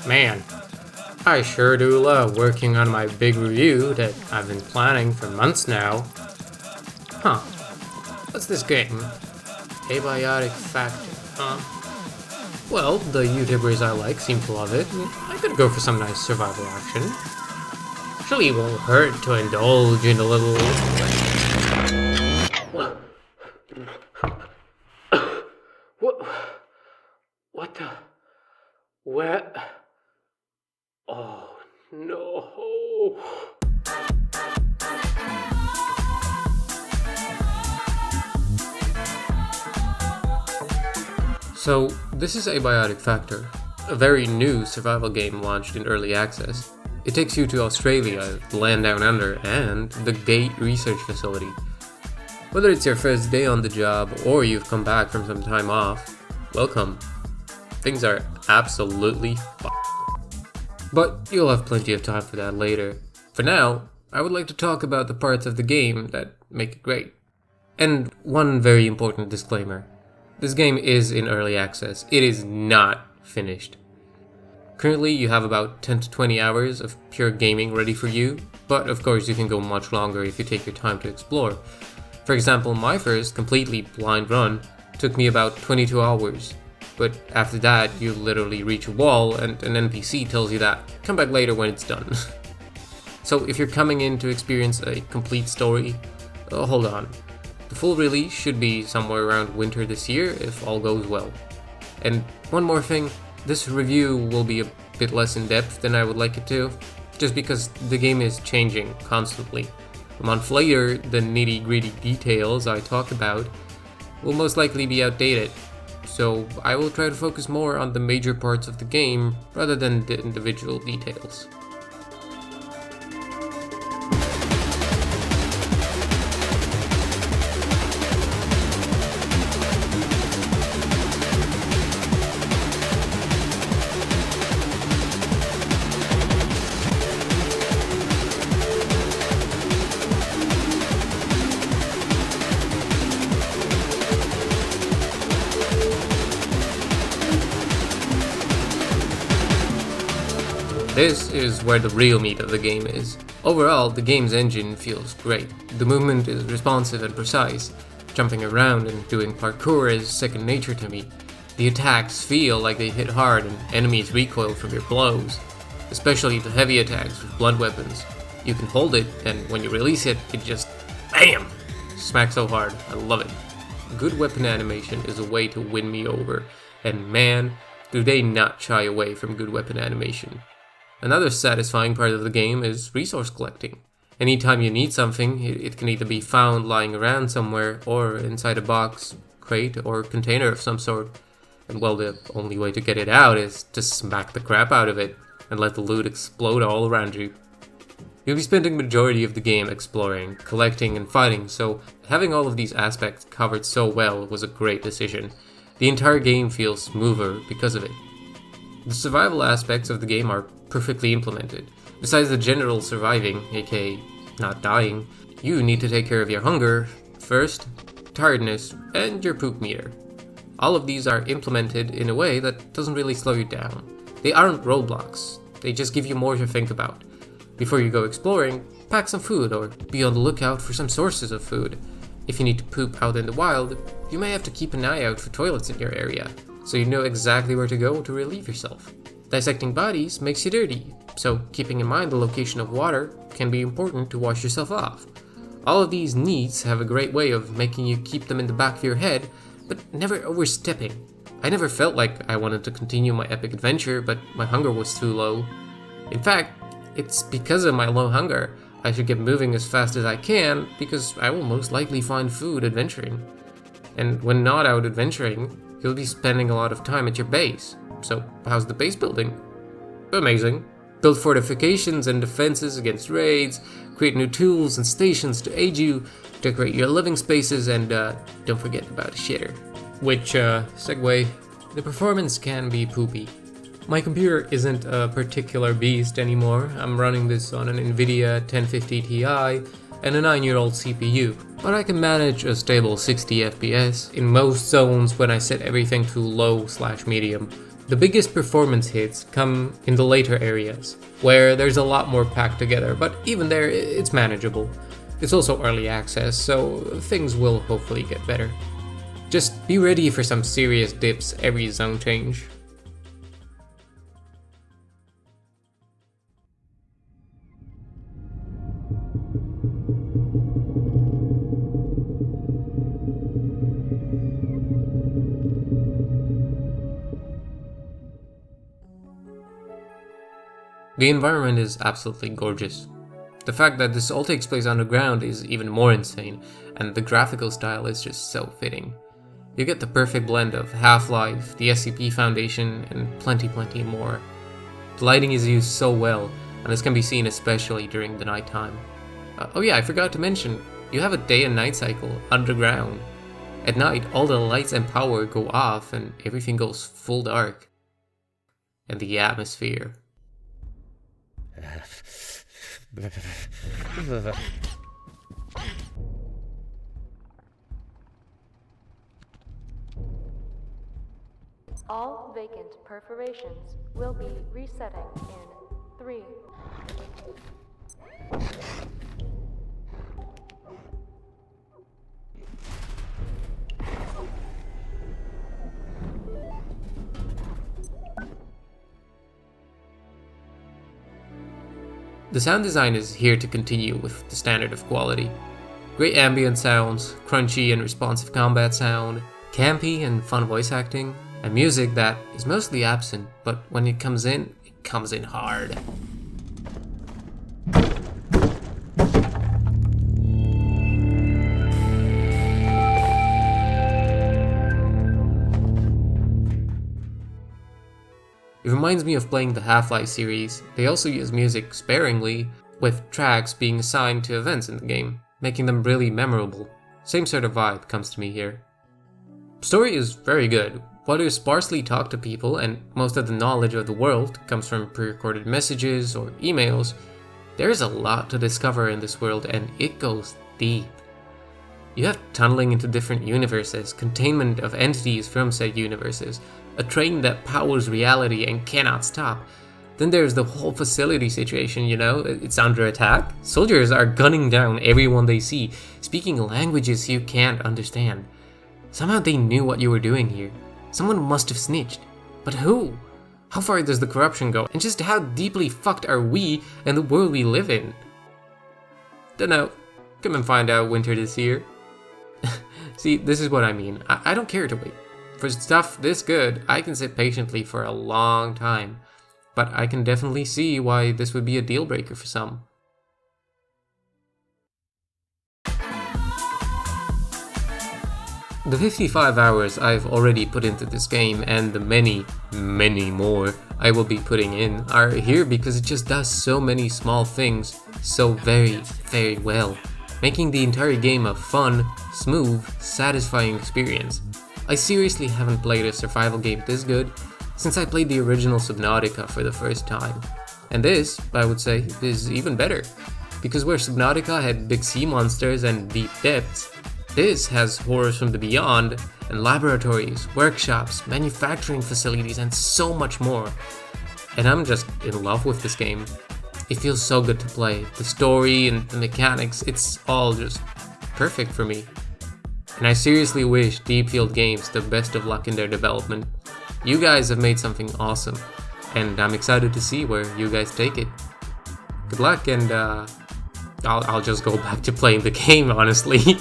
Man, I sure do love working on my big review that I've been planning for months now. Huh. What's this game? Abiotic Factor, huh? Well, the YouTubers I like seem to love it, and I could go for some nice survival action. Surely it won't hurt to indulge in a little... What the... Where... Oh, no... So, this is Abiotic Factor, a very new survival game launched in early access. It takes you to Australia, the land down under, and the Gate Research Facility. Whether it's your first day on the job or you've come back from some time off, welcome. Things are absolutely but you'll have plenty of time for that later. For now, I would like to talk about the parts of the game that make it great. And one very important disclaimer. This game is in early access. It is not finished. Currently, you have about 10 to 20 hours of pure gaming ready for you, but of course you can go much longer if you take your time to explore. For example, my first completely blind run took me about 22 hours, but after that you literally reach a wall and an NPC tells you that come back later when it's done. So if you're coming in to experience a complete story, hold on. The full release should be somewhere around winter this year if all goes well. And one more thing, this review will be a bit less in depth than I would like it to, just because the game is changing constantly. A month later, the nitty gritty details I talk about will most likely be outdated, so I will try to focus more on the major parts of the game rather than the individual details. This is where the real meat of the game is. Overall, the game's engine feels great. The movement is responsive and precise. Jumping around and doing parkour is second nature to me. The attacks feel like they hit hard and enemies recoil from your blows. Especially the heavy attacks with blunt weapons. You can hold it, and when you release it, it just BAM! Smacks so hard. I love it. Good weapon animation is a way to win me over, and man, do they not shy away from good weapon animation. Another satisfying part of the game is resource collecting. Anytime you need something, it can either be found lying around somewhere or inside a box, crate, or container of some sort. And well, the only way to get it out is to smack the crap out of it and let the loot explode all around you. You'll be spending the majority of the game exploring, collecting, and fighting, so having all of these aspects covered so well was a great decision. The entire game feels smoother because of it. The survival aspects of the game are perfectly implemented. Besides the general surviving, aka not dying, you need to take care of your hunger, thirst, tiredness, and your poop meter. All of these are implemented in a way that doesn't really slow you down. They aren't roadblocks, they just give you more to think about. Before you go exploring, pack some food or be on the lookout for some sources of food. If you need to poop out in the wild, you may have to keep an eye out for toilets in your area, so you know exactly where to go to relieve yourself. Dissecting bodies makes you dirty, so keeping in mind the location of water can be important to wash yourself off. All of these needs have a great way of making you keep them in the back of your head, but never overstepping. I never felt like I wanted to continue my epic adventure, but my hunger was too low. In fact, it's because of my low hunger I should get moving as fast as I can, because I will most likely find food adventuring. And when not out adventuring, you'll be spending a lot of time at your base. So, how's the base building? Amazing. Build fortifications and defenses against raids, create new tools and stations to aid you, decorate your living spaces, and don't forget about a shitter. Which, segue, the performance can be poopy. My computer isn't a particular beast anymore. I'm running this on an Nvidia 1050 Ti and a 9-year-old CPU, but I can manage a stable 60 FPS in most zones when I set everything to low/medium. The biggest performance hits come in the later areas, where there's a lot more packed together, but even there, it's manageable. It's also early access, so things will hopefully get better. Just be ready for some serious dips every zone change. The environment is absolutely gorgeous. The fact that this all takes place underground is even more insane, and the graphical style is just so fitting. You get the perfect blend of Half-Life, the SCP Foundation, and plenty more. The lighting is used so well, and this can be seen especially during the nighttime. Oh yeah, I forgot to mention, you have a day and night cycle underground. At night, all the lights and power go off and everything goes full dark. And the atmosphere. All vacant perforations will be resetting in 3. The sound design is here to continue with the standard of quality. Great ambient sounds, crunchy and responsive combat sound, campy and fun voice acting, and music that is mostly absent, but when it comes in hard. It reminds me of playing the Half-Life series. They also use music sparingly, with tracks being assigned to events in the game, making them really memorable. Same sort of vibe comes to me here. Story is very good. While you sparsely talk to people and most of the knowledge of the world comes from pre-recorded messages or emails, there is a lot to discover in this world and it goes deep. You have tunneling into different universes, containment of entities from said universes, a train that powers reality and cannot stop. Then there's the whole facility situation, you know, it's under attack. Soldiers are gunning down everyone they see, speaking languages you can't understand. Somehow they knew what you were doing here. Someone must have snitched. But who? How far does the corruption go? And just how deeply fucked are we and the world we live in? Dunno. Come and find out winter this year. See, this is what I mean. I don't care to wait. For stuff this good, I can sit patiently for a long time. But I can definitely see why this would be a deal breaker for some. The 55 hours I've already put into this game and the many more I will be putting in are here because it just does so many small things so very well, making the entire game a fun, smooth, satisfying experience. I seriously haven't played a survival game this good since I played the original Subnautica for the first time. And this, I would say, is even better, because where Subnautica had big sea monsters and deep depths, this has horrors from the beyond, and laboratories, workshops, manufacturing facilities, and so much more. And I'm just in love with this game. It feels so good to play. The story and the mechanics, it's all just perfect for me. And I seriously wish Deep Field Games the best of luck in their development. You guys have made something awesome, and I'm excited to see where you guys take it. Good luck, and I'll just go back to playing the game, honestly.